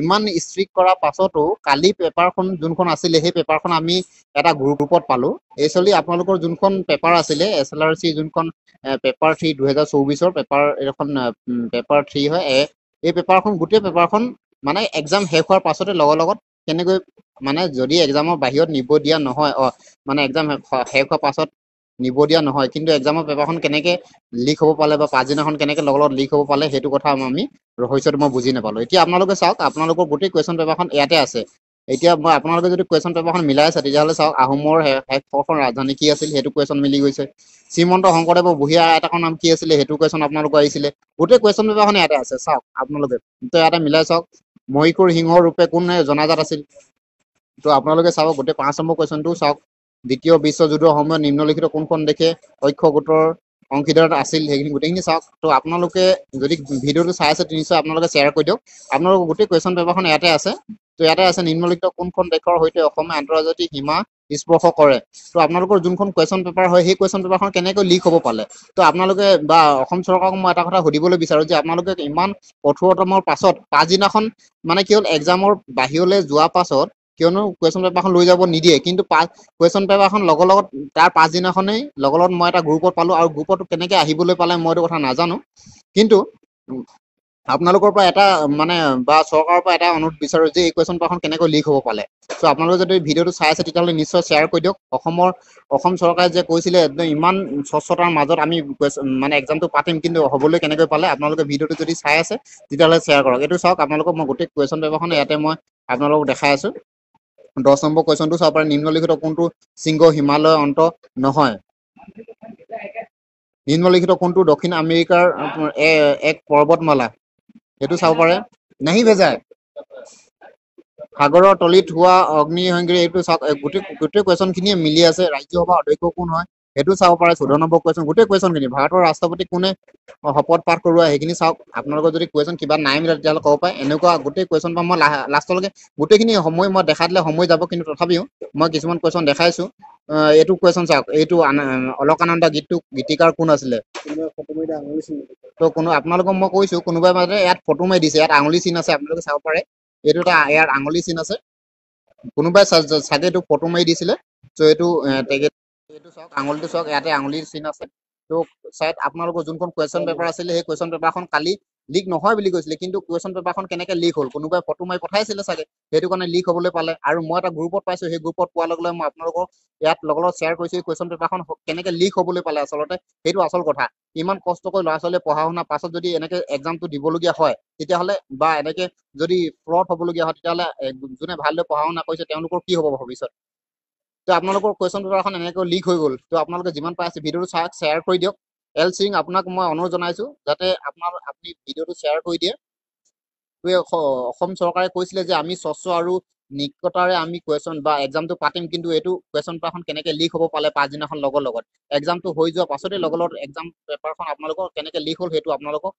ইমান ষ্ট্ৰিক্ট কৰাৰ পাছতো কালি পেপাৰখন যোনখন আছিলে সেই পেপাৰখন আমি এটা গ্ৰুপত পালো। একচুৱেলি আপোনালোকৰ যোনখন পেপাৰ আছিলে SLRC যোনখন পেপাৰ 3 2024 পেপাৰ এখন পেপাৰ 3 হয় এই পেপাৰখন গোটেই পেপাৰখন মানে এক্সাম শেষ হোৱাৰ পাছতে লগত কেনেকৈ মানে যদি এক্সামৰ বাহিৰত নিব দিয়া নহয় মানে এক্সাম শেষ হোৱাৰ পাছত নিব দিয়া নহয় কিন্তু এক্সামৰ পেপাৰখন কেনেকে লিক হ'ব পালে বা পাছদিনাখন কেনেকে লগত লিক হ'ব পালে সেইটো কথা আমি ৰহস্যটো মই বুজি নাপালো। এতিয়া আপোনালোকে চাওক আপোনালোকৰ গোটেই কুৱেশ্যন পেপাৰখন ইয়াতে আছে। এতিয়া মই আপোনালোকে যদি কুৱেশ্যন পেপাৰখন মিলাই আছে তেতিয়াহ'লে চাওক আহোমৰ শেষৰখন ৰাজধানী কি আছিল সেইটো কুৱেশ্যন মিলি গৈছে। শ্ৰীমন্ত শংকৰদেৱৰ বুঢ়ী আই আইতাকৰ নাম কি আছিলে সেইটো কুৱেশ্যন আপোনালোকৰ আহিছিলে। গোটেই কুৱেশ্যন পেপাৰখন ইয়াতে আছে চাওক আপোনালোকে তো ইয়াতে মিলাই চাওক মহীশূৰ সিংহৰ ৰূপে কোন জনাজাত আছিল। তো আপোনালোকে চাওক গোটেই 5 নম্বৰ কুৱেশ্যনটো চাওক দ্বিতীয় বিশ্বযুদ্ধৰ সময়ত নিম্নলিখিত কোনখন দেশে অক্ষ গোটৰ অংশীদাৰত আছিল সেইখিনি গোটেইখিনি চাওক। তো আপোনালোকে যদি ভিডিঅ'টো চাই আছে নিশ্চয় আপোনালোকে শ্বেয়াৰ কৰি দিয়ক। আপোনালোকৰ গোটেই কুৱেশ্যন পেপাৰখন ইয়াতে আছে। তো ইয়াতে আছে নিম্নলিখিত কোনখন দেশৰ সৈতে অসমে আন্তৰ্জাতিক সীমা স্পৰ্শ কৰে। তো আপোনালোকৰ যোনখন কুৱেশ্যন পেপাৰ হয় সেই কুৱেশ্যন পেপাৰখন কেনেকৈ লিক হ'ব পালে। তো আপোনালোকে বা অসম চৰকাৰক মই এটা কথা সুধিবলৈ বিচাৰো যে আপোনালোকে ইমান কঠোৰতমৰ পাছত পাছদিনাখন মানে কি হ'ল এক্সামৰ বাহিৰলৈ যোৱাৰ পাছত কিয়নো কুৱেশ্যন পেপাৰখন লৈ যাব নিদিয়ে কিন্তু কুৱেশ্যন পেপাৰখন লগত তাৰ পাছদিনাখনেই লগত মই এটা গ্ৰুপত পালো আৰু গ্ৰুপত কেনেকে আহিবলৈ পালে মই এইটো কথা নাজানো। কিন্তু আপোনালোকৰ পৰা এটা মানে বা চৰকাৰৰ পৰা এটা অনুৰোধ বিচাৰো যে এই কুৱেশ্যন পেপাৰখন কেনেকৈ লিক হ'ব পালে। চ' আপোনালোকে যদি ভিডিঅ'টো চাই আছে তেতিয়াহ'লে নিশ্চয় শ্বেয়াৰ কৰি দিয়ক। অসম চৰকাৰে যে কৈছিলে একদম ইমান স্বচ্ছতাৰ মাজত আমি মানে এক্সামটো পাতিম কিন্তু হ'বলৈ কেনেকৈ পালে আপোনালোকে ভিডিঅ'টো যদি চাই আছে তেতিয়াহ'লে শ্বেয়াৰ কৰক। এইটো চাওক আপোনালোকক মই গোটেই কুৱেশ্যন পেপাৰখন ইয়াতে মই আপোনালোকক দেখাই আছো। 10 নম্বৰ কুৱেশ্যনটো চাব পাৰে নিম্নলিখিত কোনটো শৃংগ হিমালয় অন্ত নহয়। নিম্নলিখিত কোনটো দক্ষিণ আমেৰিকাৰ এক পৰ্বতমালা সেইটো চাব পাৰে। নাহি ভেজাই সাগৰৰ তলিত হোৱা অগ্নিসংগী এইটো চাওক গোটেই কুৱেশ্যন খিনিয়ে মিলি আছে। ৰাজ্যসভা অধ্যক্ষ কোন হয় সেইটো চাব পাৰে। 14 নম্বৰ কুৱেশ্যন গোটেই কুৱেশ্যন খিনি ভাৰতৰ ৰাষ্ট্ৰপতি কোনে শপত পাঠ কৰোৱা সেইখিনি চাওক। আপোনালোকৰ যদি কুৱেশ্যন কিবা নাই মিলে তেতিয়াহ'লে ক'ব পাৰে। এনেকুৱা গোটেই কুৱেশ্যন পৰা মই লাষ্টলৈকে গোটেইখিনি সময় মই দেখাই দিলে সময় যাব কিন্তু তথাপিও মই কিছুমান কুৱেশ্যন দেখাইছো। এইটো কুৱেশ্যন চাওক এইটো অলকানন্দা গীতিকাৰ কোন আছিলে। তো আপোনালোকক মই কৈছো কোনোবাই মানে ইয়াত ফটো মাৰি দিছে ইয়াত আঙুলি চিন আছে আপোনালোকে চাব পাৰে। এইটো এটা ইয়াৰ আঙুলি চিন আছে কোনোবাই চাগে এইটো ফটো মাৰি দিছিলে। চ' এইটো চাওক আঙুলিটো চাওক ইয়াতে আঙুলিৰ চিন আছে। তো চাইড আপোনালোকৰ যোনখন কুৱেশ্যন পেপাৰ আছিলে সেই কুৱেশ্যন পেপাৰখন কালি লিক নহয় বুলি কৈছিলে কিন্তু কুৱেশ্যন পেপাৰখন কেনেকে লিক হ'ল কোনোবাই ফটো মাৰি পঠাইছিলে চাগে সেইটো কাৰণে লিক হ'বলৈ পালে। আৰু মই এটা গ্ৰুপত পাইছো সেই গ্ৰুপত পোৱাৰ লগে লগে মই আপোনালোকক ইয়াত লগত শ্বেয়াৰ কৰিছো কুৱেশ্যন পেপাৰখন কেনেকে লিক হ'বলৈ পালে আচলতে সেইটো আচল কথা। ইমান কষ্ট কৰি ল'ৰা ছোৱালীয়ে পঢ়া শুনাৰ পাছত যদি এনেকে এক্সামটো দিবলগীয়া হয় তেতিয়াহ'লে বা এনেকে যদি ফ্ৰড হ'বলগীয়া হয় তেতিয়াহ'লে যোনে ভালদৰে পঢ়া শুনা কৰিছে তেওঁলোকৰ কি হ'ব ভৱিষ্যত। তো আপোনালোকৰ কুৱেশ্যন পেপাৰখন এনেকৈ লিক হৈ গ'ল। তো আপোনালোকে যিমান পাৰে আছে ভিডিঅ'টো চাওক শ্বেয়াৰ কৰি দিয়ক। এল সিং আপোনাক মই অনুৰোধ জনাইছো যাতে আপুনি ভিডিঅ'টো শ্বেয়াৰ কৰি দিয়ে। অসম চৰকাৰে কৈছিলে যে আমি স্বচ্ছ আৰু নিকটাৰে আমি কুৱেশ্যন বা এক্সামটো পাতিম কিন্তু এইটো কুৱেশ্যন পেপাৰখন কেনেকে লিক হ'ব পালে পাছদিনাখন লগত এক্সামটো হৈ যোৱাৰ পাছতে লগত এক্সাম পেপাৰখন আপোনালোকৰ কেনেকে লিক হ'ল সেইটো আপোনালোকক